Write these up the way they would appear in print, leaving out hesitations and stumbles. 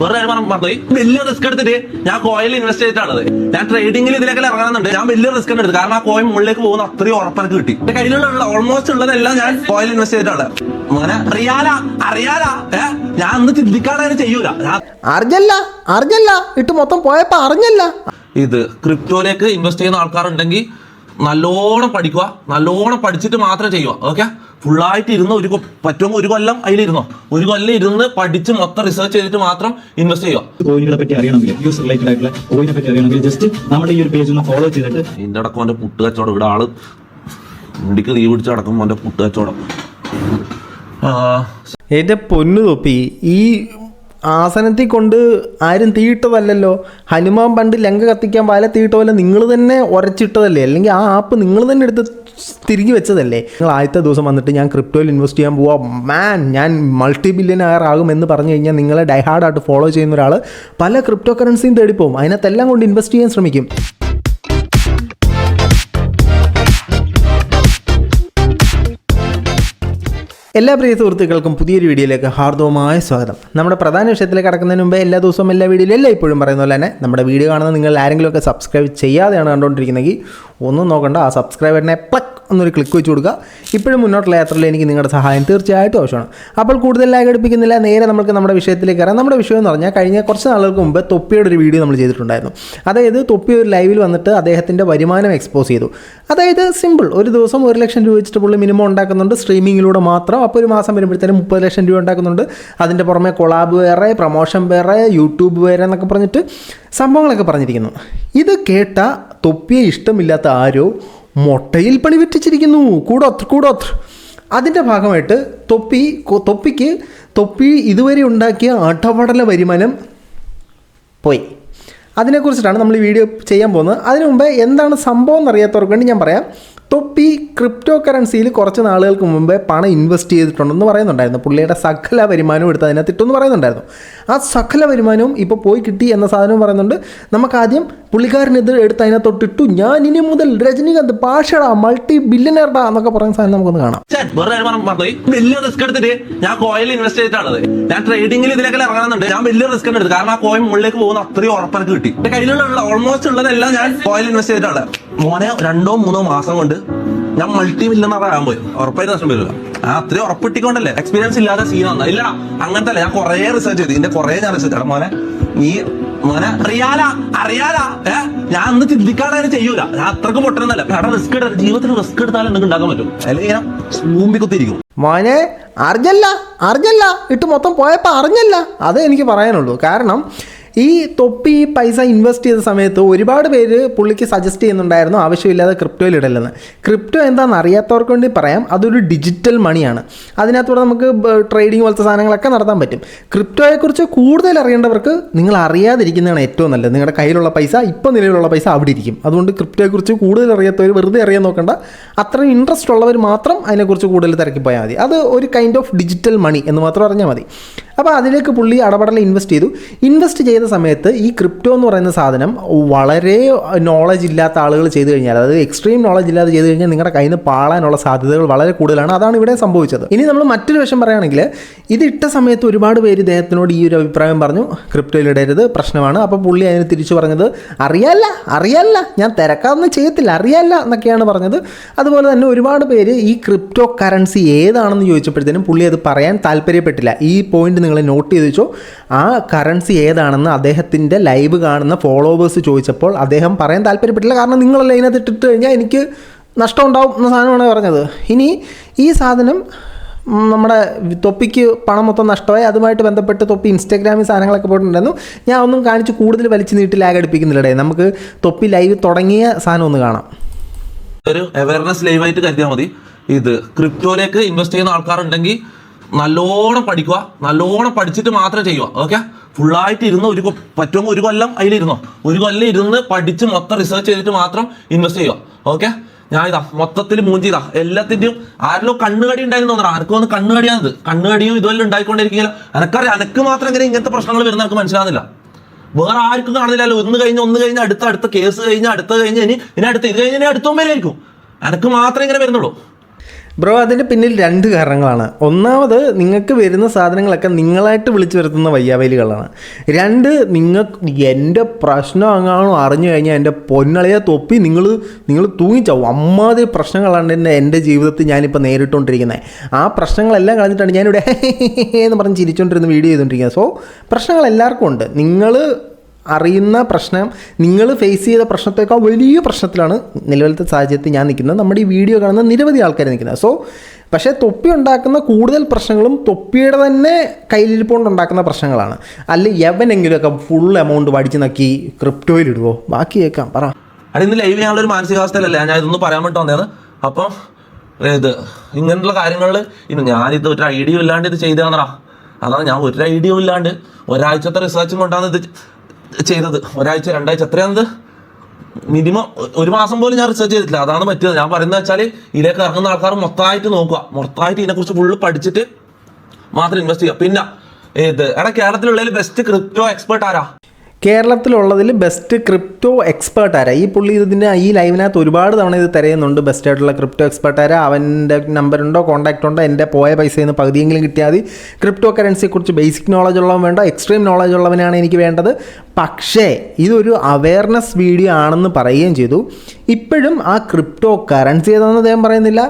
വേറെ പറഞ്ഞു വലിയ റിസ്ക് എടുത്തിട്ട് ഞാൻ കോയിൽ ഇൻവെസ്റ്റ് ചെയ്തിട്ടാണത്. ഞാൻ ട്രേഡിംഗിൽ ഇതിലേക്ക് ഇറങ്ങുന്നുണ്ട്. ഞാൻ വലിയ റിസ്ക് എടുത്തു, കാരണം ആ കോയിൽ മുകളിലേക്ക് പോകുന്ന അത്രയും ഉറപ്പെനിക്ക് കിട്ടി. എന്റെ കയ്യിലുള്ള ഓൾമോസ്റ്റ് ഉള്ളതെല്ലാം ഞാൻ കോയിൽ ഇൻവെസ്റ്റ് ചെയ്തിട്ടാണ്. മോനെ അറിയാലാ ഞാൻ ഒന്ന് ചിന്തിക്കാതെ ചെയ്യൂല. അറിഞ്ഞല്ല ഇട്ട് മൊത്തം പോയപ്പോ അറിഞ്ഞല്ല. ഇത് ക്രിപ്റ്റോയിലേക്ക് ഇൻവെസ്റ്റ് ചെയ്യുന്ന ആൾക്കാരുണ്ടെങ്കിൽ നല്ലോണം പഠിക്കുക, നല്ലോണം പഠിച്ചിട്ട് മാത്രം ചെയ്യുക. ഓക്കെ, ഫുള്ളായിട്ട് ഇരുന്ന് പറ്റുമ്പോൾ ഒരു കൊല്ലം അതിലിരുന്നോ, ഒരു കൊല്ലം ഇരുന്ന് പഠിച്ച് മൊത്തം റിസർച്ച് ചെയ്തിട്ട് മാത്രം ഇൻവെസ്റ്റ് ചെയ്യുക. കോയിനുകളെ പറ്റി അറിയണമെങ്കിൽ, യൂസ് റിലേറ്റഡ് ആയിട്ടുള്ള കോയിനെ പറ്റി അറിയണമെങ്കിൽ ജസ്റ്റ് നമ്മുടെ ഈ ഒരു പേജ് ഒന്ന് ഫോളോ ചെയ്തിട്ട്. ഇതിന്റെ അടക്കം എന്റെ പുട്ട് കച്ചവടം, ഇവിടെ ആള് വണ്ടിക്ക് തീ പിടിച്ച് അടക്കും എന്റെ പുട്ട് കച്ചവടം. എന്റെ പൊന്നു തൊപ്പി, ഈ ആസനത്തിൽ കൊണ്ട് ആരും തീയിട്ടതല്ലല്ലോ. ഹനുമാൻ പണ്ട് ലങ്ക കത്തിക്കാൻ വല തീയിട്ട പോലെ നിങ്ങൾ തന്നെ ഉരച്ചിട്ടതല്ലേ, അല്ലെങ്കിൽ ആ ആപ്പ് നിങ്ങൾ തന്നെ എടുത്ത് തിരികെ വെച്ചതല്ലേ. നിങ്ങൾ ആദ്യത്തെ ദിവസം വന്നിട്ട് ഞാൻ ക്രിപ്റ്റോയിൽ ഇൻവെസ്റ്റ് ചെയ്യാൻ പോവാം, ഞാൻ മൾട്ടി ബില്യനയർ ആകുമെന്ന് പറഞ്ഞു കഴിഞ്ഞാൽ നിങ്ങളെ ഡൈഹാർഡായിട്ട് ഫോളോ ചെയ്യുന്ന ഒരാൾ പല ക്രിപ്റ്റോ കറൻസിയും തേടിപ്പോവും, അതിനകത്തെല്ലാം കൊണ്ട് ഇൻവെസ്റ്റ് ചെയ്യാൻ ശ്രമിക്കും. എല്ലാ പ്രിയ സുഹൃത്തുക്കൾക്കും പുതിയൊരു വീഡിയോയിലേക്ക് ഹാർദവമായ സ്വാഗതം. നമ്മുടെ പ്രധാന വിഷയത്തിലേക്ക് കടക്കുന്നതിന് മുമ്പേ എല്ലാ ദിവസവും എല്ലാ വീഡിയോയിലും എല്ലാം ഇപ്പോഴും പറയുന്ന പോലെ തന്നെ നമ്മുടെ വീഡിയോ കാണുന്ന നിങ്ങൾ ആരെങ്കിലുമൊക്കെ സബ്സ്ക്രൈബ് ചെയ്യാതെയാണ് കണ്ടുകൊണ്ടിരിക്കുന്നതെങ്കിൽ ഒന്നും നോക്കണ്ട, ആ സബ്സ്ക്രൈബ് ബട്ടനെ പ്ലക്ക് എന്നൊരു ക്ലിക്ക് വെച്ച് കൊടുക്കുക. ഇപ്പോഴും മുന്നോട്ടുള്ള യാത്രയിൽ എനിക്ക് നിങ്ങളുടെ സഹായം തീർച്ചയായിട്ടും ആവശ്യമാണ്. അപ്പോൾ കൂടുതൽ ലാഗ് അടുപ്പിക്കുന്നില്ല, നേരെ നമുക്ക് നമ്മുടെ വിഷയത്തിലേക്ക് കയറാം. നമ്മുടെ വിഷയം എന്ന് പറഞ്ഞാൽ കഴിഞ്ഞ കുറച്ച് നാളുകൾക്ക് മുമ്പ് തൊപ്പിയുടെ ഒരു വീഡിയോ നമ്മൾ ചെയ്തിട്ടുണ്ടായിരുന്നു. അതായത് തൊപ്പി ഒരു ലൈവിൽ വന്നിട്ട് അദ്ദേഹത്തിൻ്റെ വരുമാനം എക്സ്പോസ് ചെയ്തു. അതായത് സിമ്പിൾ, ഒരു ദിവസം 1 ലക്ഷം രൂപ വെച്ചിട്ട് പുള്ളി മിനിമം ഉണ്ടാക്കുന്നുണ്ട് സ്ട്രീമിങ്ങിലൂടെ മാത്രം. അപ്പോൾ ഒരു മാസം വരുമ്പോഴത്തേനും 30 ലക്ഷം രൂപ ഉണ്ടാക്കുന്നുണ്ട്. അതിൻ്റെ പുറമെ കൊളാബ് വേറെ, പ്രൊമോഷൻ വേറെ, യൂട്യൂബ് വേറെ എന്നൊക്കെ പറഞ്ഞിട്ട് സംഭവങ്ങളൊക്കെ പറഞ്ഞിരിക്കുന്നു. ഇത് കേട്ട തൊപ്പിയെ ഇഷ്ടമില്ലാത്ത ആരോ മൊട്ടയിൽ പണി വെറ്റിച്ചിരിക്കുന്നു. കൂടോത്ര അതിൻ്റെ ഭാഗമായിട്ട് തൊപ്പി ഇതുവരെ ഉണ്ടാക്കിയ അടപടല വരുമാനം പോയി. അതിനെക്കുറിച്ചിട്ടാണ് നമ്മൾ ഈ വീഡിയോ ചെയ്യാൻ പോകുന്നത്. അതിനു മുമ്പ് എന്താണ് സംഭവം എന്നറിയാത്തവർക്ക് വേണ്ടി ഞാൻ പറയാം. തൊപ്പി ക്രിപ്റ്റോ കറൻസിയിൽ കുറച്ച് നാളുകൾക്ക് മുമ്പേ പണം ഇൻവെസ്റ്റ് ചെയ്തിട്ടുണ്ടെന്ന് പറയുന്നുണ്ടായിരുന്നു. പുള്ളിയുടെ സകല വരുമാനവും എടുത്ത് അതിനകത്ത് ഇട്ടെന്ന് പറയുന്നുണ്ടായിരുന്നു. ആ സകല വരുമാനവും ഇപ്പോൾ പോയി കിട്ടി എന്ന സാധനവും പറയുന്നുണ്ട്. നമുക്കാദ്യം പുള്ളിക്കാരനെതിരെ എടുത്ത് അതിനകത്തൊട്ടിട്ടു ഞാൻ ഇനി മുതൽ രജനീകാന്ത് പാഷടാ മൾട്ടി ബില്യനേർഡാ എന്നൊക്കെ പറയുന്ന സാധനം നമുക്കൊന്ന് കാണാം. വലിയ റിസ്ക് എടുത്തിട്ട് ഞാൻ കോയിൽ ഇൻവെസ്റ്റ് ചെയ്തിട്ടാണത്. ഞാൻ ട്രേഡിംഗിൽ ഇതിലേക്ക് ഇറങ്ങുന്നുണ്ട്. ഞാൻ വലിയ റിസ്ക് എടുത്തു, കാരണം ആ കോയിൽ മുകളിലേക്ക് പോകുന്ന അത്രയും ഉറപ്പെനിക്ക് കിട്ടി. എന്റെ കയ്യിലുള്ള ഓൾമോസ്റ്റ് ഉള്ളതെല്ലാം ഞാൻ കോയിൽ ഇൻവെസ്റ്റ് ചെയ്തിട്ടാണ്. മോനെ 2-3 മാസം കൊണ്ട് ഞാൻ മൾട്ടി ബില്യനർ ആകാൻ പോയി, ഉറപ്പായിട്ട് നഷ്ടം വരില്ല. അത്രയും ഉറപ്പിട്ടിക്കൊണ്ടല്ലേ, എക്സ്പീരിയൻസ് ഇല്ലാതെ സീനാണ്. ഇല്ലടാ അങ്ങനത്തെ അല്ല, ഞാൻ കുറെ റിസർച്ച് ചെയ്തു. ഇതിന്റെ കുറെ ഞാൻ റിസർച്ച് ചെയ്യണം. മോനെ അറിയാലാ ഞാൻ ഒന്ന് ചിന്തിക്കാതെ ചെയ്യൂല. ഞാൻ അത്രക്ക് പൊട്ടണമെന്നല്ല, കാരണം റിസ്ക് എടുത്ത ജീവിതത്തിൽ റിസ്ക് എടുത്താലും എന്തെങ്കിലും ഉണ്ടാക്കാൻ പറ്റും, അല്ലെങ്കിൽ ഞാൻ മൂമ്പിക്കുത്തിരിക്കും. മോനെ അറിഞ്ഞല്ല ഇട്ട് മൊത്തം പോയപ്പോൾ അറിഞ്ഞല്ല, അതേ എനിക്ക് പറയാനുള്ളൂ. കാരണം ഈ തൊപ്പി പൈസ ഇൻവെസ്റ്റ് ചെയ്ത സമയത്ത് ഒരുപാട് പേര് പുള്ളിക്ക് സജസ്റ്റ് ചെയ്യുന്നുണ്ടായിരുന്നു ആവശ്യമില്ലാതെ ക്രിപ്റ്റോയിൽ ഇടല്ലെന്ന്. ക്രിപ്റ്റോ എന്താണെന്ന് അറിയാത്തവർക്ക് വേണ്ടി പറയാം, അതൊരു ഡിജിറ്റൽ മണിയാണ്. അതിനകത്തൂടെ നമുക്ക് ട്രേഡിംഗ് പോലത്തെ സാധനങ്ങളൊക്കെ നടത്താൻ പറ്റും. ക്രിപ്റ്റോയെക്കുറിച്ച് കൂടുതൽ അറിയേണ്ടവർക്ക് നിങ്ങൾ അറിയാതിരിക്കുന്നതാണ് ഏറ്റവും നല്ലത്. നിങ്ങളുടെ കയ്യിലുള്ള പൈസ, ഇപ്പോൾ നിലവിലുള്ള പൈസ അവിടെ ഇരിക്കും. അതുകൊണ്ട് ക്രിപ്റ്റോയെക്കുറിച്ച് കൂടുതൽ അറിയാത്തവർ വെറുതെ അറിയാൻ നോക്കണ്ട. അത്രയും ഇൻട്രസ്റ്റ് ഉള്ളവർ മാത്രം അതിനെക്കുറിച്ച് കൂടുതൽ തിരക്കി പോയാൽ മതി. അത് ഒരു കൈൻഡ് ഓഫ് ഡിജിറ്റൽ മണി എന്ന് മാത്രം അറിഞ്ഞാൽ മതി. അപ്പോൾ അതിലേക്ക് പുള്ളി അടപടല ഇൻവെസ്റ്റ് ചെയ്തു. ഇൻവെസ്റ്റ് ചെയ്ത സമയത്ത് ഈ ക്രിപ്റ്റോ എന്ന് പറയുന്ന സാധനം വളരെ നോളജ് ഇല്ലാത്ത ആളുകൾ ചെയ്തു കഴിഞ്ഞാൽ, അതായത് എക്സ്ട്രീം നോളജ് ഇല്ലാതെ ചെയ്തു കഴിഞ്ഞാൽ നിങ്ങളുടെ കയ്യിൽ നിന്ന് പാളാനുള്ള സാധ്യതകൾ വളരെ കൂടുതലാണ്. അതാണ് ഇവിടെ സംഭവിച്ചത്. ഇനി നമ്മൾ മറ്റൊരു വശം പറയുകയാണെങ്കിൽ, ഇതിട്ട സമയത്ത് ഒരുപാട് പേര് ഇദ്ദേഹത്തിനോട് ഈ ഒരു അഭിപ്രായം പറഞ്ഞു, ക്രിപ്റ്റോയിൽ ഇടരുത്, പ്രശ്നമാണ്. അപ്പോൾ പുള്ളി അതിന് തിരിച്ചു പറഞ്ഞത് അറിയാല്ല ഞാൻ തിരക്കാതൊന്നും ചെയ്യത്തില്ല, അറിയാല്ല എന്നൊക്കെയാണ് പറഞ്ഞത്. അതുപോലെ തന്നെ ഒരുപാട് പേര് ഈ ക്രിപ്റ്റോ കറൻസി ഏതാണെന്ന് ചോദിച്ചപ്പോഴത്തേനും പുള്ളി അത് പറയാൻ താല്പര്യപ്പെട്ടില്ല. ഈ പോയിന്റ് നിങ്ങൾ നോട്ട് ചെയ്ത് വെച്ചോ. ആ കറൻസി ഏതാണെന്ന് അദ്ദേഹത്തിൻ്റെ ലൈവ് കാണുന്ന ഫോളോവേഴ്സ് ചോദിച്ചപ്പോൾ അദ്ദേഹം പറയാൻ താല്പര്യപ്പെട്ടില്ല. കാരണം നിങ്ങളല്ല ഇതിനകത്ത് ഇട്ടിട്ട് കഴിഞ്ഞാൽ എനിക്ക് നഷ്ടം ഉണ്ടാവും എന്ന സാധനമാണ് പറഞ്ഞത്. ഇനി ഈ സാധനം നമ്മുടെ തൊപ്പിക്ക് പണം മൊത്തം നഷ്ടമായി. അതുമായിട്ട് ബന്ധപ്പെട്ട് തൊപ്പി ഇൻസ്റ്റാഗ്രാമിൽ സാധനങ്ങളൊക്കെ പോയിട്ടുണ്ടായിരുന്നു. ഞാൻ ഒന്നും കാണിച്ച് കൂടുതൽ വലിച്ചു നീട്ടി ലാഗ് അടുപ്പിക്കുന്നില്ലേ. നമുക്ക് തൊപ്പി ലൈവ് തുടങ്ങിയ സാധനം ഒന്ന് കാണാം. ഒരു അവയർനെസ് ലൈവായിട്ട് കരുതിയാൽ മതി. ഇത് ക്രിപ്റ്റോയിലേക്ക് ഇൻവെസ്റ്റ് ചെയ്യുന്ന ആൾക്കാരുണ്ടെങ്കിൽ നല്ലോണം പഠിക്കുക, നല്ലോണം പഠിച്ചിട്ട് മാത്രം ചെയ്യുക. ഓക്കെ, ഫുള്ളായിട്ട് ഇരുന്ന് പറ്റുമ്പോൾ ഒരു കൊല്ലം അതിലിരുന്നോ, ഒരു കൊല്ലം ഇരുന്ന് പഠിച്ച് മൊത്തം റിസർച്ച് ചെയ്തിട്ട് മാത്രം ഇൻവെസ്റ്റ് ചെയ്യുക. ഓക്കെ, ഞാൻ മൊത്തത്തിൽ മൂഞ്ചിതാ എല്ലാത്തിൻ്റെയും ആരെല്ലോ കണ്ണുകടി ഉണ്ടായിരുന്നു തോന്നണം. അനക്ക് വന്ന് കണ്ണുകടിയാണത്. കണ്ണുകടിയും ഇതുവല്ല ഉണ്ടായിക്കൊണ്ടിരിക്കുക. അനക്കറിയാം, അനക്ക് മാത്രം ഇങ്ങനെ ഇങ്ങനത്തെ പ്രശ്നങ്ങൾ വരുന്ന എനിക്ക് മനസ്സിലാകുന്നില്ല. വേറെ ആർക്കും കാണുന്നില്ലല്ലോ. ഒന്ന് കഴിഞ്ഞ് അടുത്ത കേസ് കഴിഞ്ഞ് അടുത്ത കഴിഞ്ഞ് ഇനി അടുത്ത ഇത് കഴിഞ്ഞ് അടുത്ത മുമ്പേലായിരിക്കും. അനക്ക് മാത്രമേ ഇങ്ങനെ വരുന്നുള്ളൂ. ബ്രോ അതിൻ്റെ പിന്നിൽ 2 കാരണങ്ങളാണ്. ഒന്നാമത് നിങ്ങൾക്ക് വരുന്ന സാധനങ്ങളൊക്കെ നിങ്ങളായിട്ട് വിളിച്ചു വരുത്തുന്ന വയ്യാവേലികളാണ്. 2 എൻ്റെ പ്രശ്നം അങ്ങാണോ അറിഞ്ഞു കഴിഞ്ഞാൽ എൻ്റെ പൊന്നളിയെ തൊപ്പി നിങ്ങൾ തൂങ്ങിച്ചാവും. അമ്മാതിരി പ്രശ്നങ്ങളാണ് എൻ്റെ ജീവിതത്തിൽ ഞാനിപ്പോൾ നേരിട്ടുകൊണ്ടിരിക്കുന്നത്. ആ പ്രശ്നങ്ങളെല്ലാം കളഞ്ഞിട്ടാണ് ഞാനിവിടെ എന്ന് പറഞ്ഞ് ചിരിച്ചുകൊണ്ടിരുന്ന വീഡിയോ ചെയ്തുകൊണ്ടിരിക്കുന്നത്. സോ പ്രശ്നങ്ങൾ എല്ലാവർക്കും ഉണ്ട്. നിങ്ങൾ അറിയുന്ന പ്രശ്നം, നിങ്ങൾ ഫേസ് ചെയ്ത പ്രശ്നത്തേക്കാൾ വലിയ പ്രശ്നത്തിലാണ് നിലവിലത്തെ സാഹചര്യത്തിൽ ഞാൻ നിൽക്കുന്നത്, നമ്മുടെ ഈ വീഡിയോ കാണുന്ന നിരവധി ആൾക്കാർ നിൽക്കുന്നത്. സോ പക്ഷേ തൊപ്പി ഉണ്ടാക്കുന്ന കൂടുതൽ പ്രശ്നങ്ങളും തൊപ്പിയുടെ തന്നെ കയ്യിലിരിപ്പുകൊണ്ട് ഉണ്ടാക്കുന്ന പ്രശ്നങ്ങളാണ്. അല്ലെങ്കിൽ എവനെങ്കിലുമൊക്കെ ഫുൾ എമൗണ്ട് വടിച്ച് നക്കി ക്രിപ്റ്റോയിലിടുവോ? ബാക്കി കേൾക്കാം, പറ. അത് ഇന്ന് ലൈവ് ചെയ്യാനുള്ള ഒരു മാനസികാവസ്ഥയിലല്ല ഞാൻ ഇതൊന്നും പറയാൻ വേണ്ടി വന്നത്. അപ്പം ഇങ്ങനെയുള്ള കാര്യങ്ങളിൽ ഞാനിത് ഒരു ഐഡിയ ഇല്ലാണ്ട് ഇത് ചെയ്തതാണോ? അതാണ് ഞാൻ ഒരു ഐഡിയ ഇല്ലാണ്ട് ഒരാഴ്ചത്തെ റിസർച്ചും കൊണ്ടാണ് ഇത് ചെയ്തത്. 1-2 ആഴ്ച എത്രയാണത്? മിനിമം 1 മാസം പോലും ഞാൻ റിസർച്ച് ചെയ്തിട്ടില്ല. അതാണ് പറ്റിയത്. ഞാൻ പറയുന്നത് വെച്ചാൽ ഇതിലേക്ക് ഇറങ്ങുന്ന ആൾക്കാർ മൊത്തമായിട്ട് നോക്കുക, മൊത്തമായിട്ട് ഇതിനെക്കുറിച്ച് ഫുള്ള് പഠിച്ചിട്ട് മാത്രം ഇൻവെസ്റ്റ് ചെയ്യുക. പിന്നെ കേരളത്തിലുള്ളതിൽ ബെസ്റ്റ് ക്രിപ്റ്റോ എക്സ്പേർട്ട് ആരാ? കേരളത്തിലുള്ളതിൽ ബെസ്റ്റ് ക്രിപ്റ്റോ എക്സ്പേർട്ട് ആരാ? ഈ പുള്ളി ഈ ലൈവിനകത്ത് ഒരുപാട് തവണ ഇത് തിരയുന്നുണ്ട്. ബെസ്റ്റ് ആയിട്ടുള്ള ക്രിപ്റ്റോ എക്സ്പേർട്ട് ആരാ? അവൻ്റെ നമ്പറുണ്ടോ, കോൺടാക്റ്റ് ഉണ്ടോ? എൻ്റെ പോയ പൈസയിൽ നിന്ന് പകുതിയെങ്കിലും കിട്ടിയാൽ മതി. ക്രിപ്റ്റോ കറൻസിയെക്കുറിച്ച് ബേസിക് നോളജ് ഉള്ളവൻ വേണ്ട, എക്സ്ട്രീം നോളജ് ഉള്ളവനാണ് എനിക്ക് വേണ്ടത്. പക്ഷേ ഇതൊരു അവയർനെസ് വീഡിയോ ആണെന്ന് പറയുകയും ചെയ്തു. ഇപ്പോഴും ആ ക്രിപ്റ്റോ കറൻസി ഏതാണെന്ന് അദ്ദേഹം പറയുന്നില്ല.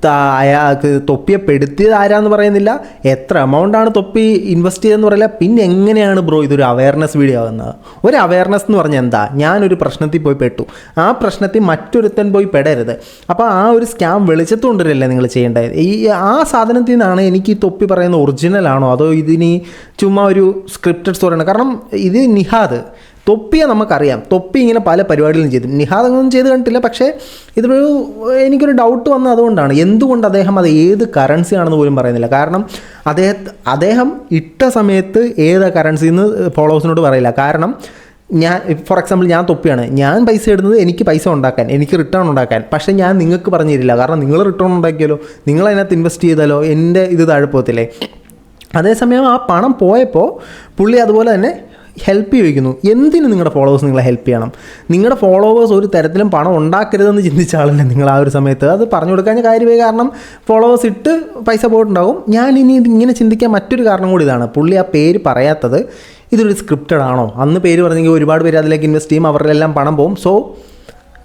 അയാൾക്ക് തൊപ്പിയെ പെടുത്തിയത് ആരാന്ന് പറയുന്നില്ല. എത്ര എമൗണ്ടാണ് തൊപ്പി ഇൻവെസ്റ്റ് ചെയ്തതെന്ന് പറയില്ല. പിന്നെ എങ്ങനെയാണ് ബ്രോ ഇതൊരു അവയർനെസ് വീഡിയോ ആകുന്നത്? ഒരു അവയർനെസ് എന്ന് പറഞ്ഞാൽ എന്താ? ഞാനൊരു പ്രശ്നത്തിൽ പോയി പെട്ടു, ആ പ്രശ്നത്തിൽ മറ്റൊരുത്തൻ പോയി പെടരുത്. അപ്പോൾ ആ ഒരു സ്കാം വെളിച്ചത്ത് കൊണ്ടുവരല്ലേ നിങ്ങൾ ചെയ്യേണ്ടത്. ആ സാധനത്തിൽ നിന്നാണ് എനിക്ക് ഈ തൊപ്പി പറയുന്നത് ഒറിജിനലാണോ അതോ ഇതിന് ചുമ്മാ ഒരു സ്ക്രിപ്റ്റഡ് സ്റ്റോറിയാണ്? കാരണം ഇത് നിഹാദ് തൊപ്പിയെ നമുക്കറിയാം, തൊപ്പി ഇങ്ങനെ പല പരിപാടികളും ചെയ്തു. നിഹാദ് അങ്ങൊന്നും ചെയ്ത് കണ്ടിട്ടില്ല. പക്ഷേ എനിക്കൊരു ഡൗട്ട് വന്നത് അതുകൊണ്ടാണ്. എന്തുകൊണ്ട് അദ്ദേഹം അത് ഏത് കറൻസി ആണെന്ന് പോലും പറയുന്നില്ല? കാരണം അദ്ദേഹം ഇട്ട സമയത്ത് ഏത് കറൻസി എന്ന് ഫോളോവേഴ്സിനോട് പറയില്ല. കാരണം ഫോർ എക്സാമ്പിൾ ഞാൻ തൊപ്പിയാണ്, ഞാൻ പൈസ ഇടുന്നത് എനിക്ക് പൈസ ഉണ്ടാക്കാൻ, എനിക്ക് റിട്ടേൺ ഉണ്ടാക്കാൻ. പക്ഷേ ഞാൻ നിങ്ങൾക്ക് പറഞ്ഞു തരില്ല. കാരണം നിങ്ങൾ റിട്ടേൺ ഉണ്ടാക്കിയാലോ, നിങ്ങൾ അതിനകത്ത് ഇൻവെസ്റ്റ് ചെയ്താലോ എൻ്റെ ഇത് താഴെ പോകത്തില്ലേ? അതേസമയം ആ പണം പോയപ്പോൾ പുള്ളി അതുപോലെ തന്നെ ഹെൽപ്പ് ചോദിക്കുന്നു. എന്തിന് നിങ്ങളുടെ ഫോളോവേഴ്സ് നിങ്ങളെ ഹെൽപ്പ് ചെയ്യണം? നിങ്ങളുടെ ഫോളോവേഴ്സ് ഒരു തരത്തിലും പണം ഉണ്ടാക്കരുതെന്ന് ചിന്തിച്ച ആളല്ലേ നിങ്ങൾ ആ ഒരു സമയത്ത്? അത് പറഞ്ഞു കൊടുക്കാൻ കാര്യമായി. കാരണം ഫോളോവേഴ്സ് ഇട്ട് പൈസ പോയിട്ടുണ്ടാകും. ഞാൻ ഇനി ഇങ്ങനെ ചിന്തിക്കാൻ മറ്റൊരു കാരണം കൂടി ഇതാണ്. പുള്ളി ആ പേര് പറയാത്തത് ഇതൊരു സ്ക്രിപ്റ്റഡ് ആണോ? അന്ന് പേര് പറഞ്ഞെങ്കിൽ ഒരുപാട് പേര് അതിലേക്ക് ഇൻവെസ്റ്റ് ചെയ്യും, അവരുടെ എല്ലാം പണം പോകും. സോ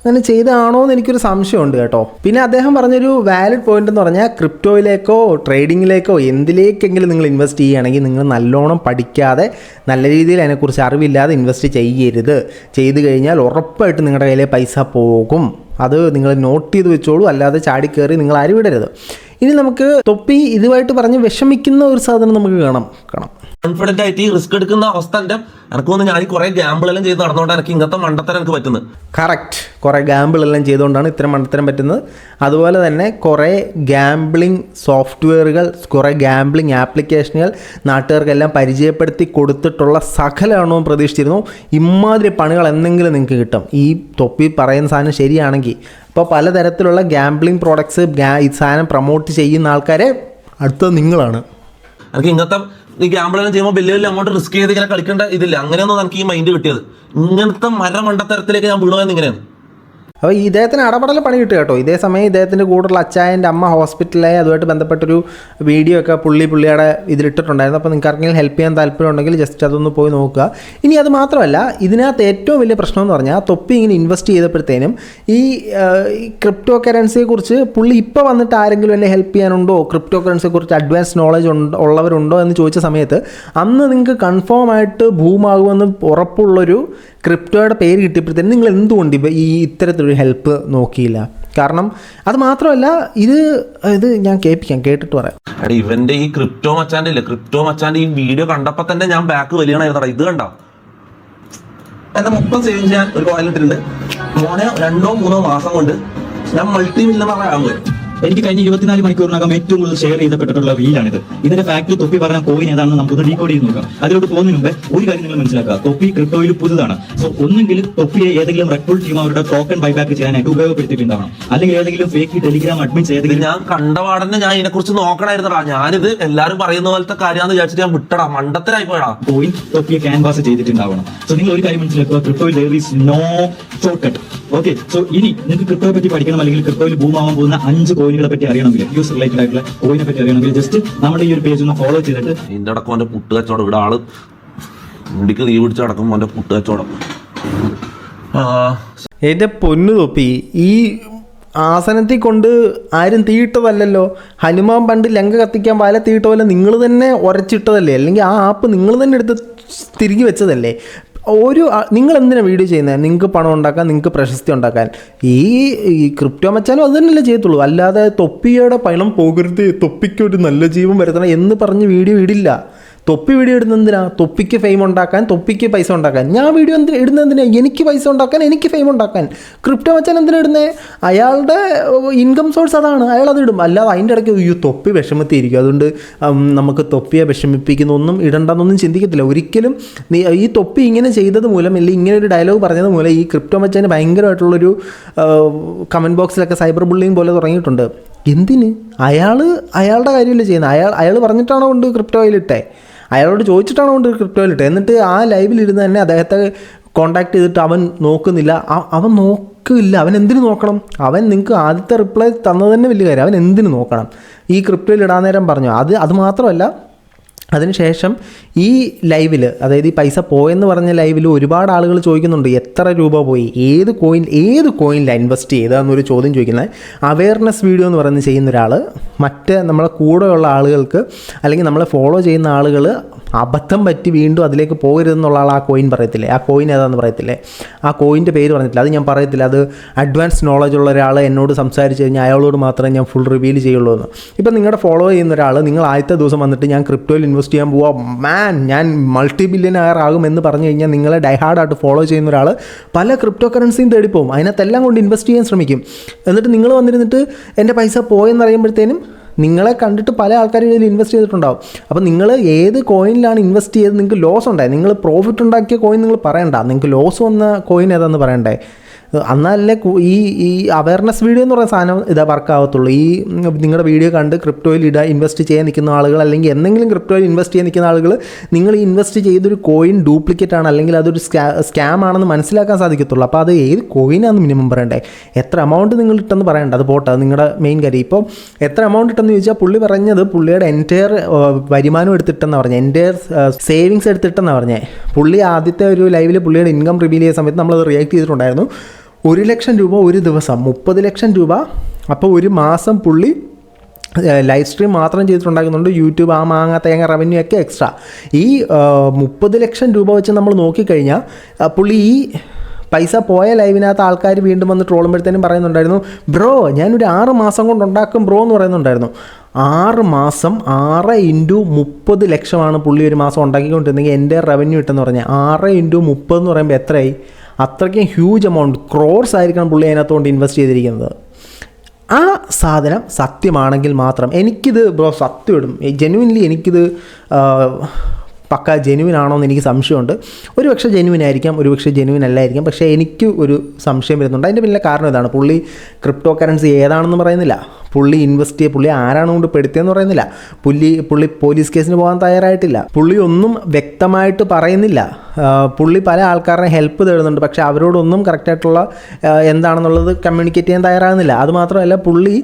അങ്ങനെ ചെയ്തതാണോ എന്ന് എനിക്കൊരു സംശയമുണ്ട് കേട്ടോ. പിന്നെ അദ്ദേഹം പറഞ്ഞൊരു വാലിഡ് പോയിന്റ് എന്ന് പറഞ്ഞാൽ ക്രിപ്റ്റോയിലേക്കോ ട്രേഡിങ്ങിലേക്കോ എന്തിലേക്കെങ്കിലും നിങ്ങൾ ഇൻവെസ്റ്റ് ചെയ്യുകയാണെങ്കിൽ നിങ്ങൾ നല്ലോണം പഠിക്കാതെ നല്ല രീതിയിൽ അതിനെക്കുറിച്ച് അറിവില്ലാതെ ഇൻവെസ്റ്റ് ചെയ്യരുത്. ചെയ്ത് കഴിഞ്ഞാൽ ഉറപ്പായിട്ട് നിങ്ങളുടെ കയ്യിലെ പൈസ പോകും. അത് നിങ്ങൾ നോട്ട് ചെയ്ത് വെച്ചോളൂ. അല്ലാതെ ചാടിക്കയറി നിങ്ങൾ ആരും വിടരുത്. ഇനി നമുക്ക് തൊപ്പി ഇതുമായിട്ട് പറഞ്ഞ് വിഷമിക്കുന്ന ഒരു സാധനം നമുക്ക് കാണാം. കോൺഫിഡന്റ് ആയിട്ട് ഈ റിസ്ക് എടുക്കുന്ന അവസ്ഥ എനിക്ക് തോന്നുന്നു ഞാൻ കുറെ ഗാമ്പിളെല്ലാം ചെയ്ത് നടന്നുകൊണ്ട് എനിക്ക് ഇങ്ങനത്തെ മണ്ടത്തരം എനിക്ക് പറ്റുന്നത്. കറക്റ്റ്, കുറേ ഗാമ്പിളെല്ലാം ചെയ്തുകൊണ്ടാണ് ഇത്തരം മണ്ടത്തരം പറ്റുന്നത്. അതുപോലെ തന്നെ കുറേ ഗാംബ്ലിംഗ് സോഫ്റ്റ്വെയറുകൾ, കുറേ ഗാംബ്ലിംഗ് ആപ്ലിക്കേഷനുകൾ നാട്ടുകാർക്കെല്ലാം പരിചയപ്പെടുത്തി കൊടുത്തിട്ടുള്ള സകലമാണോ പ്രതീക്ഷിച്ചിരുന്നു. ഇമാതിരി പണികൾ എന്തെങ്കിലും നിങ്ങൾക്ക് കിട്ടും ഈ തൊപ്പി പറയുന്ന സാധനം ശരിയാണെങ്കിൽ. ഇപ്പോൾ പലതരത്തിലുള്ള ഗാംബ്ലിംഗ് പ്രോഡക്ട്സ് ഈ സാധനം പ്രൊമോട്ട് ചെയ്യുന്ന ആൾക്കാരെ അടുത്തത് നിങ്ങളാണ്. എനിക്ക് ഇങ്ങനത്തെ ഈ ഗാമ്പിളെല്ലാം ചെയ്യുമ്പോൾ വലിയ വലിയ അമൗണ്ട് റിസ്ക് ചെയ്ത് ഇങ്ങനെ കളിക്കേണ്ട ഇതില്ല. അങ്ങനെയൊന്നും എനിക്ക് ഈ മൈൻഡ് കിട്ടിയത്. ഇങ്ങനത്തെ മണ്ടത്തരത്തിലേക്ക് ഞാൻ വീണുപോയെന്ന് ഇങ്ങനെയാണ്. അപ്പോൾ ഇദ്ദേഹത്തിന് അടപടൽ പണി കിട്ടുക കേട്ടോ. ഇതേ സമയം ഇദ്ദേഹത്തിൻ്റെ കൂടെയുള്ള അച്ചായൻ്റെ അമ്മ ഹോസ്പിറ്റലായി അതുമായിട്ട് ബന്ധപ്പെട്ടൊരു വീഡിയോ ഒക്കെ പുള്ളിയുടെ ഇതിലിട്ടിട്ടുണ്ടായിരുന്നു. അപ്പോൾ നിങ്ങൾക്ക് ആർക്കെങ്കിലും ഹെൽപ്പ് ചെയ്യാൻ താല്പര്യം ഉണ്ടെങ്കിൽ ജസ്റ്റ് അതൊന്ന് പോയി നോക്കുക. ഇനി അത് മാത്രമല്ല, ഇതിനകത്ത് ഏറ്റവും വലിയ പ്രശ്നം എന്ന് പറഞ്ഞാൽ തൊപ്പി ഇങ്ങനെ ഇൻവെസ്റ്റ് ചെയ്തപ്പോഴത്തേനും ഈ ക്രിപ്റ്റോ കറൻസിയെക്കുറിച്ച് പുള്ളി ഇപ്പോൾ വന്നിട്ട് ആരെങ്കിലും എന്നെ ഹെൽപ്പ് ചെയ്യാനുണ്ടോ, ക്രിപ്റ്റോ കറൻസിയെക്കുറിച്ച് അഡ്വാൻസ് നോളജ് ഉള്ളവരുണ്ടോ എന്ന് ചോദിച്ച സമയത്ത് അന്ന് നിങ്ങൾക്ക് കൺഫേം ആയിട്ട് ഭൂമാകുമെന്ന് ഉറപ്പുള്ളൊരു ക്രിപ്റ്റോയുടെ പേര് കിട്ടിയപ്പോഴത്തേനും നിങ്ങൾ എന്തുകൊണ്ട് ഇത്തരത്തിലൊരു ഹെൽപ്പ് നോക്കിയില്ല? കാരണം അത് മാത്രമല്ല, ഇത് ഞാൻ കേട്ടിട്ട് പറയാം. ഇവന്റെ ഈ ക്രിപ്റ്റോ മച്ചാന്റെ ഈ വീഡിയോ കണ്ടപ്പോ തന്നെ ഞാൻ ബാക്ക് വലിയണായിരുന്നു. ഇത് കണ്ടോ, എന്റെ 30 സേവിങ്സ് ഞാൻ ഒരു കോയിൽ ഇട്ടിട്ടുണ്ട്. 2-3 മാസം കൊണ്ട് ഞാൻ മൾട്ടി മില്യണർ ആകും. എനിക്ക് കഴിഞ്ഞ 24 മണിക്കൂറിനകം ഏറ്റവും കൂടുതൽ ഷെയർ ചെയ്യപ്പെട്ടിട്ടുള്ള റീലാണിത്. ഇതിന്റെ ഫാക്ട് തൊപ്പി പറഞ്ഞ കോയിൻ ഏതാണെന്ന് നമുക്കൊന്ന് ഡീകോഡ് ചെയ്ത് നോക്കാം. അതിലോട്ട് പോകുന്നതിന് മുമ്പ് ഒരു കാര്യം നിങ്ങൾ മനസ്സിലാക്കുക, തൊപ്പി ക്രിപ്റ്റോയിൽ പുതുതാണ്. സോ ഒന്നെങ്കിൽ തൊപ്പിയെ ഏതെങ്കിലും റെക്രൂട്ട് ടീം അവരുടെ ടോക്കൺ ബൈബാക്ക് ചെയ്യാനായിട്ട് ഉപയോഗപ്പെടുത്തിയിട്ടുണ്ടാവണം. അല്ലെങ്കിൽ ഏതെങ്കിലും ഫേക്ക് ടെലിഗ്രാം അഡ്മിൻസ് ഏതെങ്കിലും. ഞാൻ കണ്ടപാടന്നെ ഞാൻ ഇതിനെ കുറിച്ച് നോക്കണായിരുന്നടാ. ഞാനിത് എല്ലാരും പറയുന്ന പോലത്തെ കാര്യമാണെന്ന് വിചാരിച്ചിട്ട് ഞാൻ വിട്ടടാ, മണ്ടത്തരായി പോയടാ. കോയിൻ തൊപ്പിയെ ക്യാൻവാസ് ചെയ്തിട്ടുണ്ടാവണം. സോ നിങ്ങൾ ഒരു കാര്യം മനസ്സിലാക്കുക, ക്രിപ്റ്റോയിൽ there is no shortcut. Okay, so ഇനി നിങ്ങൾക്ക് ക്രിപ്റ്റോയെ പറ്റി പഠിക്കണം, അല്ലെങ്കിൽ ക്രിപ്റ്റോയിൽ ബൂമാവാൻ പോകുന്ന 5 കോയിനുകളെ പറ്റി അറിയണമെങ്കിൽ, യൂസ് റിലേറ്റഡ് ആയിട്ടുള്ള കോയിനെ പറ്റി അറിയണമെങ്കിൽ ജസ്റ്റ് നമ്മുടെ ഈ ഒരു പേജ് ഒന്ന് ഫോളോ ചെയ്തിട്ട് ഇതിന്റെ അടക്കം അവന്റെ പുട്ട് കച്ചവടം, ഇവിടെ ആള് മുടിക്ക് തീ പിടിച്ച് അടക്കം അവന്റെ പുട്ട് കച്ചവടം. എൻ്റെ പൊന്നു തൊപ്പി, ഈ ആസനത്തിൽ കൊണ്ട് ആരും തീയിട്ടതല്ലല്ലോ. ഹനുമാൻ പണ്ട് ലങ്ക കത്തിക്കാൻ വല തീയിട്ട പോലെ നിങ്ങൾ തന്നെ ഉരച്ചിട്ടതല്ലേ, അല്ലെങ്കിൽ ആ ആപ്പ് നിങ്ങൾ തന്നെ എടുത്ത് തിരികെ വെച്ചതല്ലേ. നിങ്ങൾ എന്തിനാണ് വീഡിയോ ചെയ്യുന്നത്? നിങ്ങൾക്ക് പണം ഉണ്ടാക്കാൻ, നിങ്ങൾക്ക് പ്രശസ്തി ഉണ്ടാക്കാൻ. ഈ ക്രിപ്റ്റോ മച്ചാനും അത് തന്നെയല്ലേ ചെയ്യത്തുള്ളൂ. അല്ലാതെ തൊപ്പിയുടെ പണം പോകരുത്, തൊപ്പിക്കൊരു നല്ല ജീവൻ വരുത്തണം എന്ന് പറഞ്ഞ് വീഡിയോ ഇടില്ല. തൊപ്പി വീഡിയോ ഇടുന്നത് എന്തിനാ? തൊപ്പിക്ക് ഫെയിം ഉണ്ടാക്കാൻ, തൊപ്പിക്ക് പൈസ ഉണ്ടാക്കാൻ. ഞാൻ വീഡിയോ ഇടുന്നത് എന്തിനാ? എനിക്ക് പൈസ ഉണ്ടാക്കാൻ, എനിക്ക് ഫെയിം ഉണ്ടാക്കാൻ. ക്രിപ്റ്റോ മച്ചാൻ എന്തിനാ ഇടുന്നത്? അയാളുടെ ഇൻകം സോഴ്സ് അതാണ്, അയാൾ അത് ഇടും. അല്ലാതെ അതിൻ്റെ ഇടയ്ക്ക് തൊപ്പി വിഷമത്തിയിരിക്കും, അതുകൊണ്ട് നമുക്ക് തൊപ്പിയെ വിഷമിപ്പിക്കുന്നൊന്നും ഇടണ്ടെന്നൊന്നും ചിന്തിക്കത്തില്ല ഒരിക്കലും. ഈ തൊപ്പി ഇങ്ങനെ ചെയ്തത് മൂലം, അല്ലെങ്കിൽ ഇങ്ങനെ ഒരു ഡയലോഗ് പറഞ്ഞത് മൂലം ഈ ക്രിപ്റ്റോ മച്ചാന് ഭയങ്കരമായിട്ടുള്ളൊരു കമൻറ്റ് ബോക്സിലൊക്കെ സൈബർ ബുള്ളിങ് പോലെ തുടങ്ങിയിട്ടുണ്ട്. എന്തിന്? അയാളുടെ കാര്യമല്ലേ ചെയ്യുന്നത്. അയാൾ പറഞ്ഞിട്ടാണോ കൊണ്ട് ക്രിപ്റ്റോയിലിട്ടേ? അയാളോട് ചോദിച്ചിട്ടാണോ കൊണ്ട് ക്രിപ്റ്റോയിലിട്ടേ? എന്നിട്ട് ആ ലൈവിലിരുന്ന് തന്നെ അദ്ദേഹത്തെ കോൺടാക്ട് ചെയ്തിട്ട് അവൻ നോക്കുന്നില്ല. അവൻ നോക്കില്ല. അവൻ എന്തിനു നോക്കണം? അവൻ നിങ്ങൾക്ക് ആദ്യത്തെ റിപ്ലൈ തന്നത് തന്നെ വലിയ കാര്യം. അവൻ എന്തിനു നോക്കണം? ഈ ക്രിപ്റ്റോയിൽ ഇടാൻ നേരം പറഞ്ഞു. അത് മാത്രമല്ല, അതിനുശേഷം ഈ ലൈവിൽ, അതായത് ഈ പൈസ പോയെന്ന് പറഞ്ഞ ലൈവിൽ ഒരുപാട് ആളുകൾ ചോദിക്കുന്നുണ്ട് എത്ര രൂപ പോയി, ഏത് കോയിനിലാണ് ഇൻവെസ്റ്റ് ചെയ്തതെന്നൊരു ചോദ്യം ചോദിക്കുന്നത്. അവെയർനെസ് വീഡിയോ എന്ന് പറയുന്നത് ചെയ്യുന്ന ഒരാൾ നമ്മളെ കൂടെയുള്ള ആളുകൾക്ക്, അല്ലെങ്കിൽ നമ്മളെ ഫോളോ ചെയ്യുന്ന ആളുകൾ അബദ്ധം പറ്റി വീണ്ടും അതിലേക്ക് പോകരുതെന്നുള്ള ആൾ ആ കോയിൻ പറയത്തില്ലേ, ആ കോയിൻ ഏതാണെന്ന് പറയത്തില്ലേ, ആ കോയിൻ്റെ പേര് പറഞ്ഞിട്ടില്ല. അത് ഞാൻ പറയത്തില്ല. അത് അഡ്വാൻസ് നോളജ് ഉള്ള ഒരാൾ എന്നോട് സംസാരിച്ച് കഴിഞ്ഞാൽ അയാളോട് മാത്രമേ ഞാൻ ഫുൾ റിവീൽ ചെയ്യുള്ളൂ എന്ന്. ഇപ്പം നിങ്ങളുടെ ഫോളോ ചെയ്യുന്ന ഒരാൾ നിങ്ങൾ ആദ്യത്തെ ദിവസം വന്നിട്ട് ഞാൻ ക്രിപ്റ്റോയിൽ ഇൻവെസ്റ്റ് ചെയ്യാൻ പോവാം, ഞാൻ മൾട്ടി ബില്യനയർ ആകുമെന്ന് പറഞ്ഞു കഴിഞ്ഞാൽ നിങ്ങളെ ഡൈഹാർഡായിട്ട് ഫോളോ ചെയ്യുന്ന ഒരാൾ പല ക്രിപ്റ്റോ കറൻസിയും തേടിപ്പോവും. അതിനകത്തെല്ലാം കൊണ്ട് ഇൻവെസ്റ്റ് ചെയ്യാൻ ശ്രമിക്കും. എന്നിട്ട് നിങ്ങൾ വന്നിരുന്നിട്ട് എൻ്റെ പൈസ പോയെന്നറിയുമ്പോഴത്തേനും നിങ്ങളെ കണ്ടിട്ട് പല ആൾക്കാരും ഇതിൽ ഇൻവെസ്റ്റ് ചെയ്തിട്ടുണ്ടാവും. അപ്പോൾ നിങ്ങൾ ഏത് കോയിനിലാണ് ഇൻവെസ്റ്റ് ചെയ്ത് നിങ്ങൾക്ക് ലോസ് ഉണ്ടായി, നിങ്ങൾ പ്രോഫിറ്റ് ഉണ്ടാക്കിയ കോയിൻ നിങ്ങൾ പറയണ്ട, നിങ്ങൾക്ക് ലോസ് വന്ന കോയിൻ ഏതാണെന്ന് പറയണ്ടേ. എന്നാലല്ലേ ഈ അവയർനെസ് വീഡിയോ എന്ന് പറയുന്ന സാധനം വർക്കാവത്തുള്ളൂ. ഈ നിങ്ങളുടെ വീഡിയോ കണ്ട് ക്രിപ്റ്റോയിൽ ഇൻവെസ്റ്റ് ചെയ്യാൻ നിൽക്കുന്ന ആളുകൾ, അല്ലെങ്കിൽ എന്തെങ്കിലും ക്രിപ്റ്റോയിൽ ഇൻവെസ്റ്റ് ചെയ്യാൻ നിൽക്കുന്ന ആളുകൾ, നിങ്ങൾ ഇൻവെസ്റ്റ് ചെയ്തൊരു കോയിൻ ഡ്യൂപ്ലിക്കേറ്റ് ആണ്, അല്ലെങ്കിൽ അതൊരു സ്കാം ആണെന്ന് മനസ്സിലാക്കാൻ സാധിക്കത്തുള്ളൂ. അപ്പോൾ അത് ഏത് കോയിനാണെന്ന് മിനിമം പറയണ്ടേ. എത്ര എമൗണ്ട് നിങ്ങൾ ഇട്ടെന്ന് പറയണ്ട, അത് പോട്ടെ, അത് നിങ്ങളുടെ മെയിൻ കാര്യം. ഇപ്പോൾ എത്ര എമൗണ്ട് ഇട്ടെന്ന് ചോദിച്ചാൽ പുള്ളി പറഞ്ഞത് പുള്ളിയുടെ എൻറ്റയർ വരുമാനം എടുത്തിട്ടെന്നാണ് പറഞ്ഞത്, എൻറ്റയർ സേവിങ്സ് എടുത്തിട്ടെന്നാണ് പറഞ്ഞത്. പുള്ളി ആദ്യത്തെ ഒരു ലൈവിൽ പുള്ളിയുടെ ഇൻകം റിവീൽ ചെയ്യുന്ന സമയത്ത് നമ്മളത് റിയാക്ട് ചെയ്തിട്ടുണ്ടായിരുന്നു. 1 ലക്ഷം രൂപ ഒരു ദിവസം, 30 ലക്ഷം രൂപ. അപ്പോൾ ഒരു മാസം പുള്ളി ലൈവ് സ്ട്രീം മാത്രം ചെയ്തിട്ടുണ്ടാക്കുന്നുണ്ട്. യൂട്യൂബ് ആ മാങ്ങ തേങ്ങ റവന്യൂ ഒക്കെ എക്സ്ട്രാ. ഈ 30 ലക്ഷം രൂപ വെച്ച് നമ്മൾ നോക്കിക്കഴിഞ്ഞാൽ പുള്ളി ഈ പൈസ പോയ ലൈവിനകത്ത് ആൾക്കാർ വീണ്ടും വന്ന് ട്രോളുമ്പോഴത്തേനും പറയുന്നുണ്ടായിരുന്നു, ബ്രോ ഞാനൊരു 6 മാസം കൊണ്ട് ഉണ്ടാക്കും ബ്രോ എന്ന് പറയുന്നുണ്ടായിരുന്നു. 6 മാസം 6 × 30 ലക്ഷമാണ് പുള്ളി ഒരു മാസം ഉണ്ടാക്കിക്കൊണ്ടിരുന്നെങ്കിൽ എൻ്റെ റവന്യൂ ഇട്ടെന്ന് പറഞ്ഞാൽ 6 × 30 എന്ന് പറയുമ്പോൾ എത്രയായി? അത്രയ്ക്കും ഹ്യൂജ് എമൗണ്ട്, ക്രോർസ് ആയിരിക്കണം പുള്ളി അതിനകത്തുകൊണ്ട് ഇൻവെസ്റ്റ് ചെയ്തിരിക്കുന്നത്. ആ സാധനം സത്യമാണെങ്കിൽ മാത്രം എനിക്കിത് ബ്രോ സത്യം ഇടും, ജെന്യുവിൻലി എനിക്കിത് പക്ക ജെന്യുവിൻ ആണോ എന്ന് എനിക്ക് സംശയമുണ്ട്. ഒരു പക്ഷേ ജെന്യുവിൻ ആയിരിക്കാം, ഒരു പക്ഷേ ജെന്യുവിൻ അല്ലായിരിക്കാം. പക്ഷേ എനിക്ക് ഒരു സംശയം വരുന്നുണ്ട്. അതിൻ്റെ പിന്നിലെ കാരണം ഇതാണ്, പുള്ളി ക്രിപ്റ്റോ കറൻസി ഏതാണെന്ന് പറയുന്നില്ല, പുള്ളി ഇൻവെസ്റ്റ് ചെയ്യുക, പുള്ളി ആരാണ് കൊണ്ട് പെടുത്തിയെന്ന് പറയുന്നില്ല, പുള്ളി പോലീസ് കേസിന് പോകാൻ തയ്യാറായിട്ടില്ല, പുള്ളി ഒന്നും വ്യക്തമായിട്ട് പറയുന്നില്ല. പുള്ളി പല ആൾക്കാരുടെ ഹെൽപ്പ് തേടുന്നുണ്ട്, പക്ഷേ അവരോടൊന്നും കറക്റ്റായിട്ടുള്ള എന്താണെന്നുള്ളത് കമ്മ്യൂണിക്കേറ്റ് ചെയ്യാൻ തയ്യാറാകുന്നില്ല. അതുമാത്രമല്ല പുള്ളി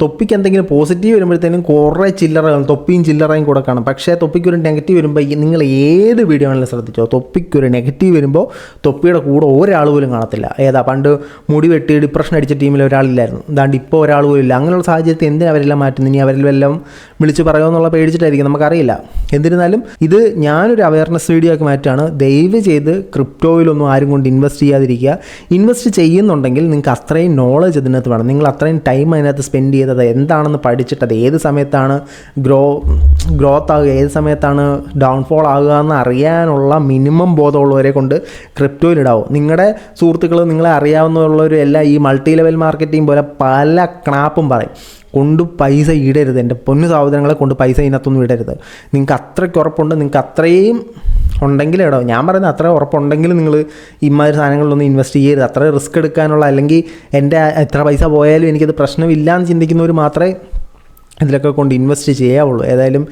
തൊപ്പിക്ക് എന്തെങ്കിലും പോസിറ്റീവ് വരുമ്പോഴത്തേനും കുറേ ചില്ലറകൾ, തൊപ്പിയും ചില്ലറയും കൂടെ കാണും. പക്ഷേ തൊപ്പിക്കൊരു നെഗറ്റീവ് വരുമ്പോൾ നിങ്ങൾ ഏത് വീഡിയോ ആണെങ്കിലും ശ്രദ്ധിച്ചോ, തൊപ്പിക്കൊരു നെഗറ്റീവ് വരുമ്പോൾ തൊപ്പിയുടെ കൂടെ ഒരാൾ പോലും കാണത്തില്ല. ഏതാ പണ്ട് മുടി വെട്ടി ഡിപ്രഷൻ അടിച്ച ടീമിൽ ഒരാളില്ലായിരുന്നു, എന്താണ്ട് ഇപ്പോൾ ഒരാൾ പോലും ഇല്ല. അങ്ങനെയുള്ള സാഹചര്യത്തിൽ എന്തിനാ അവരെല്ലാം മാറ്റുന്നത്? ഇനി അവരെല്ലാം വിളിച്ച് പറയുമെന്നുള്ള പേടിച്ചിട്ടായിരിക്കും, നമുക്കറിയില്ല. എന്നിരുന്നാലും ഇത് ഞാനൊരു അവയർനെസ് വീഡിയോ ആക്കി മാറ്റാണ്. ദയവ് ചെയ്ത് ക്രിപ്റ്റോയിലൊന്നും ആരും കൊണ്ട് ഇൻവെസ്റ്റ് ചെയ്യാതിരിക്കുക. ഇൻവെസ്റ്റ് ചെയ്യുന്നുണ്ടെങ്കിൽ നിങ്ങൾക്ക് അത്രയും നോളജ് അതിനകത്ത് വേണം, നിങ്ങൾ അത്രയും ടൈം അതിനകത്ത് സ്പെൻഡ് ചെയ്തത് എന്താണെന്ന് പഠിച്ചിട്ട് അത് ഏത് സമയത്താണ് ഗ്രോത്ത് ആകുക, ഏത് സമയത്താണ് ഡൗൺഫോൾ ആകുക എന്ന് അറിയാനുള്ള മിനിമം ബോധമുള്ളവരെ കൊണ്ട് ക്രിപ്റ്റോയിലിടാവും. നിങ്ങളുടെ സുഹൃത്തുക്കൾ, നിങ്ങളെ അറിയാവുന്നവരുള്ളവരും എല്ലാം ഈ മൾട്ടി ലെവൽ മാർക്കറ്റിംഗ് പോലെ പല ക്നാപ്പും പറയും, കൊണ്ട് പൈസ ഇടരുത്, എൻ്റെ പൊന്നു സഹോദരങ്ങളെ കൊണ്ട് പൈസ ഇതിനകത്തൊന്നും ഇടരുത്. നിങ്ങൾക്ക് അത്രയ്ക്ക് ഉറപ്പുണ്ട്, നിങ്ങൾക്ക് അത്രയും ഉണ്ടെങ്കിൽ ഇടാം. ഞാൻ പറയുന്നത് അത്ര ഉറപ്പുണ്ടെങ്കിൽ നിങ്ങൾ ഇമാതിരി സാധനങ്ങളിലൊന്നും ഇൻവെസ്റ്റ് ചെയ്യരുത്. അത്ര റിസ്ക് എടുക്കാനുള്ള, അല്ലെങ്കിൽ എൻ്റെ എത്ര പൈസ പോയാലും എനിക്കത് പ്രശ്നമില്ല എന്ന് ചിന്തിക്കുന്നവർ മാത്രമേ ഇതിലൊക്കെ കൊണ്ട് ഇൻവെസ്റ്റ് ചെയ്യാവുള്ളൂ. ഏതായാലും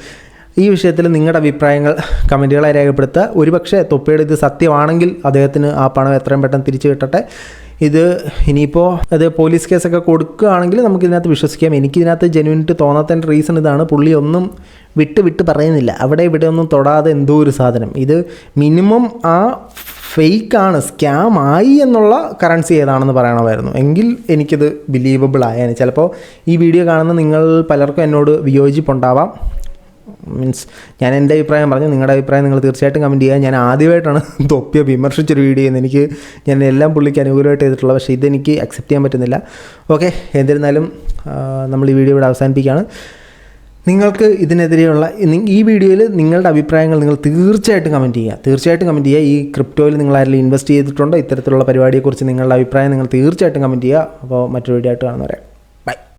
ഈ വിഷയത്തിൽ നിങ്ങളുടെ അഭിപ്രായങ്ങൾ കമൻറ്റുകളായി രേഖപ്പെടുത്തുക. ഒരുപക്ഷെ തൊപ്പിയുടെ ഇത് സത്യമാണെങ്കിൽ അദ്ദേഹത്തിന് ആ പണം എത്രയും പെട്ടെന്ന് തിരിച്ചു കിട്ടട്ടെ. ഇത് ഇനിയിപ്പോൾ അത് പോലീസ് കേസൊക്കെ കൊടുക്കുകയാണെങ്കിൽ നമുക്കിതിനകത്ത് വിശ്വസിക്കാം. എനിക്കിതിനകത്ത് ജെന്യൂനിറ്റി തോന്നാത്തതിൻ്റെ റീസൺ ഇതാണ്, പുള്ളി ഒന്നും വിട്ട് പറയുന്നില്ല. അവിടെ ഇവിടെ ഒന്നും തൊടാതെ എന്തോ ഒരു സാധനം. ഇത് മിനിമം ആ ഫേക്കാണ്, സ്കാം ആയി എന്നുള്ള കറൻസി ഏതാണെന്ന് പറയണമായിരുന്നു. എങ്കിൽ എനിക്കിത് ബിലീവബിൾ ആയേനെ. ചിലപ്പോൾ ഈ വീഡിയോ കാണുന്ന നിങ്ങൾ പലർക്കും എന്നോട് വിയോജിപ്പുണ്ടാവാം. മീൻസ് ഞാൻ എൻ്റെ അഭിപ്രായം പറഞ്ഞു, നിങ്ങളുടെ അഭിപ്രായം നിങ്ങൾ തീർച്ചയായിട്ടും കമൻറ്റ് ചെയ്യുക. ഞാൻ ആദ്യമായിട്ടാണ് തൊപ്പിയെ വിമർശിച്ചൊരു വീഡിയോ ചെയ്യുന്നത്. ഞാൻ എല്ലാം പുള്ളിക്ക് അനുകൂലമായിട്ട് ചെയ്തിട്ടുള്ളത്, പക്ഷേ ഇതെനിക്ക് അക്സെപ്റ്റ് ചെയ്യാൻ പറ്റുന്നില്ല. ഓക്കെ, എന്നിരുന്നാലും നമ്മൾ ഈ വീഡിയോ ഇവിടെ അവസാനിപ്പിക്കുകയാണ്. നിങ്ങൾക്ക് ഇതിനെതിരെയുള്ള ഈ വീഡിയോയിൽ നിങ്ങളുടെ അഭിപ്രായങ്ങൾ നിങ്ങൾ തീർച്ചയായിട്ടും കമൻറ്റ് ചെയ്യുക. ഈ ക്രിപ്റ്റോയിൽ നിങ്ങൾ ആരെങ്കിലും ഇൻവെസ്റ്റ് ചെയ്തിട്ടുണ്ടോ, ഇത്തരത്തിലുള്ള പരിപാടിയെക്കുറിച്ച് നിങ്ങളുടെ അഭിപ്രായം നിങ്ങൾ തീർച്ചയായിട്ടും കമൻറ്റ് ചെയ്യുക. അപ്പോൾ മറ്റൊരു വീഡിയോ ആയിട്ട് കാണുന്നവരെ.